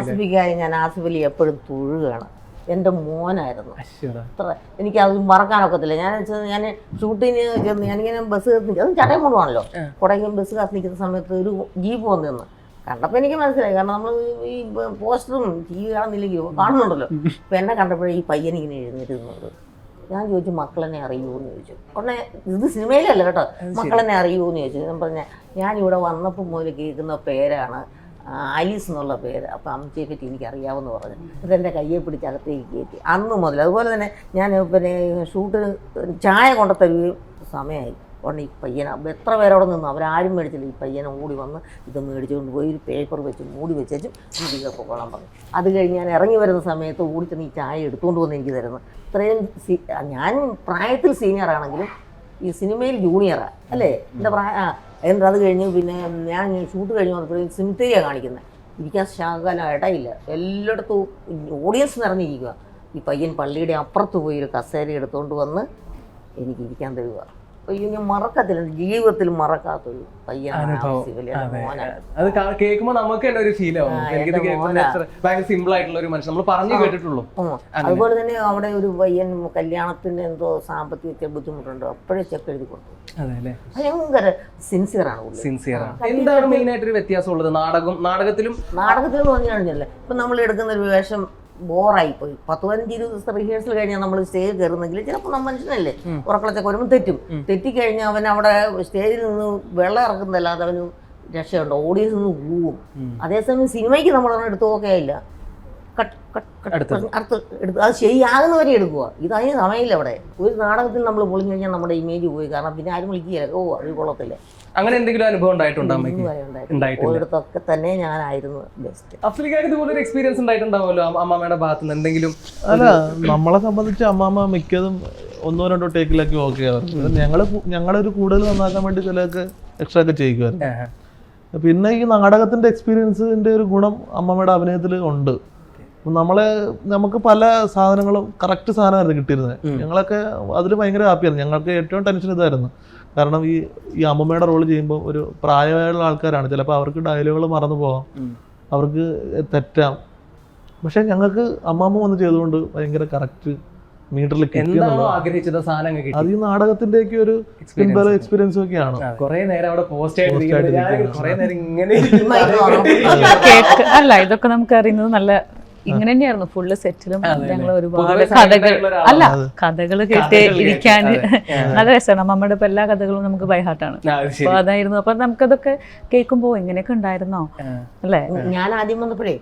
ആസിഫിക്കായി ഞാൻ ആസിഫലി എപ്പോഴും തൊഴുകയാണ്. എൻ്റെ മോനായിരുന്നു. അത്ര എനിക്കത് മറക്കാനൊക്കത്തില്ല. ഞാൻ ഷൂട്ടിന് ചെന്ന് ഞാനിങ്ങനെ ബസ് കയറി നിൽക്കും, അതും ചടയം കൊണ്ടുപോകണല്ലോ. കുടയും ബസ് കാത്ത് നിൽക്കുന്ന സമയത്ത് ഒരു ജീപ്പ് വന്നിരുന്നു. കണ്ടപ്പോൾ എനിക്ക് മനസ്സിലായി, കാരണം നമ്മൾ ഈ പോസ്റ്ററും ടി വി കാണുന്നില്ലെങ്കിൽ കാണുന്നുണ്ടല്ലോ. അപ്പം എന്നെ കണ്ടപ്പോഴേ ഈ പയ്യൻ ഇങ്ങനെ എഴുന്നേറ്റുന്നത്. ഞാൻ ചോദിച്ചു, മക്കളെന്നെ അറിയുമോ എന്ന് ചോദിച്ചു. ഉടനെ ഇത് സിനിമയിലല്ല കേട്ടോ, മക്കളെന്നെ അറിയുമോ എന്ന് ചോദിച്ചു. ഞാൻ പറഞ്ഞ ഞാനിവിടെ വന്നപ്പോൾ മുതൽ കേൾക്കുന്ന പേരാണ് ആലീസ് എന്നുള്ള പേര്. അപ്പോൾ അമ്മച്ചിയെ പറ്റി എനിക്കറിയാമെന്ന് പറഞ്ഞു. അതെൻ്റെ കയ്യെ പിടിച്ച് അകത്തേക്ക് കയറ്റി. അന്ന് മുതൽ അതുപോലെ തന്നെ ഞാൻ പിന്നെ ഷൂട്ട് ചായ കൊണ്ടുത്തരുകയും സമയമായി. ഉടനെ ഈ പയ്യനെ എത്ര പേരവിടെ നിന്നു, അവരാരും മേടിച്ചില്ല. ഈ പയ്യനെ ഓടി വന്ന് ഇത് മേടിച്ചുകൊണ്ട് പോയി ഒരു പേപ്പർ വെച്ച് മൂടി വെച്ചും വീട്ടിലേക്ക് കൊള്ളാൻ പറഞ്ഞു. അത് കഴിഞ്ഞ് ഞാൻ ഇറങ്ങി വരുന്ന സമയത്ത് ഓടിച്ചെന്ന് ഈ ചായ എടുത്തുകൊണ്ട് വന്ന് എനിക്ക് തരുന്നു. ഇത്രയും ഞാൻ പ്രായത്തിൽ സീനിയറാണെങ്കിലും ഈ സിനിമയിൽ ജൂനിയറാണ് അല്ലേ എൻ്റെ എന്നിട്ട് അത് കഴിഞ്ഞ് പിന്നെ ഞാൻ ഷൂട്ട് കഴിഞ്ഞ് വന്നപ്പോഴും സിമിത്തേരിയാണ് കാണിക്കുന്നത്. ഇരിക്കാൻ ശകലം ഇടയില്ല, എല്ലായിടത്തും ഓഡിയൻസ് നിറഞ്ഞിരിക്കുക. ഈ പയ്യൻ പള്ളിയുടെ അപ്പുറത്ത് പോയി ഒരു കസേര എടുത്തുകൊണ്ട് വന്ന് എനിക്ക് ഇരിക്കാൻ തരിക. അയ്യോ, ഞാൻ മറക്കത്തില്ല, ജീവിതത്തിൽ മറക്കാത്തൊരു പയ്യനാണ്. അത് കേൾക്കുമ്പോൾ നമുക്ക് തന്നെ ഒരു ഫീൽ ആവും. സിമ്പിൾ ആയിട്ടുള്ള ഒരു മനുഷ്യൻ നമ്മൾ പറഞ്ഞു കേട്ടിട്ടുള്ളൂ. അതുപോലെ തന്നെ അവിടെ ഒരു പയ്യൻ കല്യാണത്തിന് എന്തോ സാമ്പത്തിക ബുദ്ധിമുട്ടുണ്ടോ, അപ്പോഴേ ചെക്ക് എഴുതി കൊടുത്തു. ഭയങ്കര സിൻസിയറാണ്. എന്താണ് മെയിൻ ആയിട്ടൊരു വ്യത്യാസമുള്ളത് നാടകത്തിലും പറഞ്ഞു കഴിഞ്ഞല്ലേ, ഇപ്പൊ നമ്മൾ എടുക്കുന്ന ഒരു വേഷം ബോറായിപ്പോയി 10-15 ദിവസത്തെ റിഹേഴ്സൽ കഴിഞ്ഞാൽ നമ്മൾ സ്റ്റേജ് കയറുന്നെങ്കിൽ ചിലപ്പോൾ നമ്മൾ മനുഷ്യനല്ലേ ഉറക്കളച്ചൊക്കെ വരുമ്പോൾ തെറ്റിക്കഴിഞ്ഞാൽ അവൻ അവിടെ സ്റ്റേജിൽ നിന്ന് വെള്ളം ഇറക്കുന്നതല്ലാതെ അവന് രക്ഷയുണ്ടോ, ഓഡിയൻസ് നിന്ന് പോവും. അതേസമയം സിനിമയ്ക്ക് നമ്മളൊന്നും എടുത്തു നോക്കുകയില്ല, അടുത്ത് എടുത്ത് അത് ശരിയാകുന്നവരെ എടുക്കുക. ഇതതിന് സമയമില്ല. അവിടെ ഒരു നാടകത്തിൽ നമ്മൾ പൊളിഞ്ഞു കഴിഞ്ഞാൽ നമ്മുടെ ഇമേജ് പോയി, കാരണം പിന്നെ ആരും വിളിക്കുകയില്ല, ഓ അത് കൊള്ളത്തില്ല. അങ്ങനെ എന്തെങ്കിലും അനുഭവം ഉണ്ടായിട്ടുണ്ടോ? ഒരിടത്തൊക്കെ തന്നെ ഞാനായിരുന്നു ബെസ്റ്റ്. അഫ്സലിക്കാക്ക് ഇതുപോലെ ഒരു എക്സ്പീരിയൻസ് ഉണ്ടായിട്ടുണ്ടാവുമല്ലോ അമ്മാമ്മയുടെ ഭാഗത്ത് നിന്ന് എന്തെങ്കിലും? അല്ല, നമ്മളെ സംബന്ധിച്ച് അമ്മാമ്മ മിക്കതും 1-2 ടേക്കിലൊക്കെ ഓക്കെ ആയിരുന്നു. ഞങ്ങളൊരു കൂടുതൽ നന്നാക്കാൻ വേണ്ടി ചിലതൊക്കെ എക്സ്ട്രാ ഒക്കെ ചെയ്യിക്കുമായിരുന്നു. പിന്നെ ഈ നാടകത്തിന്റെ എക്സ്പീരിയൻസിന്റെ ഒരു ഗുണം അമ്മമ്മയുടെ അഭിനയത്തിൽ ഉണ്ട്. നമുക്ക് പല സാധനങ്ങളും കറക്റ്റ് സാധനമായിരുന്നു കിട്ടിയിരുന്നത്. ഞങ്ങളൊക്കെ അതിൽ ഭയങ്കര ഹാപ്പിയായിരുന്നു. ഞങ്ങൾക്ക് ഏറ്റവും ടെൻഷൻ ഇതായിരുന്നു, കാരണം ഈ അമ്മമ്മയുടെ റോള് ചെയ്യുമ്പോൾ ഒരു പ്രായമായുള്ള ആൾക്കാരാണ്, ചിലപ്പോൾ അവർക്ക് ഡയലോഗുകൾ മറന്നു പോകാം, അവർക്ക് തെറ്റാം. പക്ഷെ ഞങ്ങൾക്ക് അമ്മാമ്മ വന്ന് ചെയ്തുകൊണ്ട് ഭയങ്കര കറക്റ്റ് മീറ്ററിൽ അത് ഈ നാടകത്തിന്റെയൊക്കെ ഒരു എക്സ്പീരിയൻസും ഒക്കെയാണ്. അല്ല, ഇതൊക്കെ നമുക്ക് അറിയുന്നത് നല്ല ഇങ്ങനെ തന്നെയായിരുന്നു. ഫുള്ള് സെറ്റിലും ഞങ്ങൾ ഒരുപാട് കഥകൾ കേട്ട് ഇരിക്കാൻ നല്ല രസമാണ്. അമ്മമ്മയുടെ ഇപ്പൊ എല്ലാ കഥകളും നമുക്ക് ബൈ ഹാർട്ടാണ്. അപ്പൊ അതായിരുന്നു. അപ്പൊ നമുക്കതൊക്കെ കേൾക്കുമ്പോ ഇങ്ങനെയൊക്കെ ഉണ്ടായിരുന്നോ അല്ലേ? ഞാൻ ആദ്യം വന്നപ്പോഴേ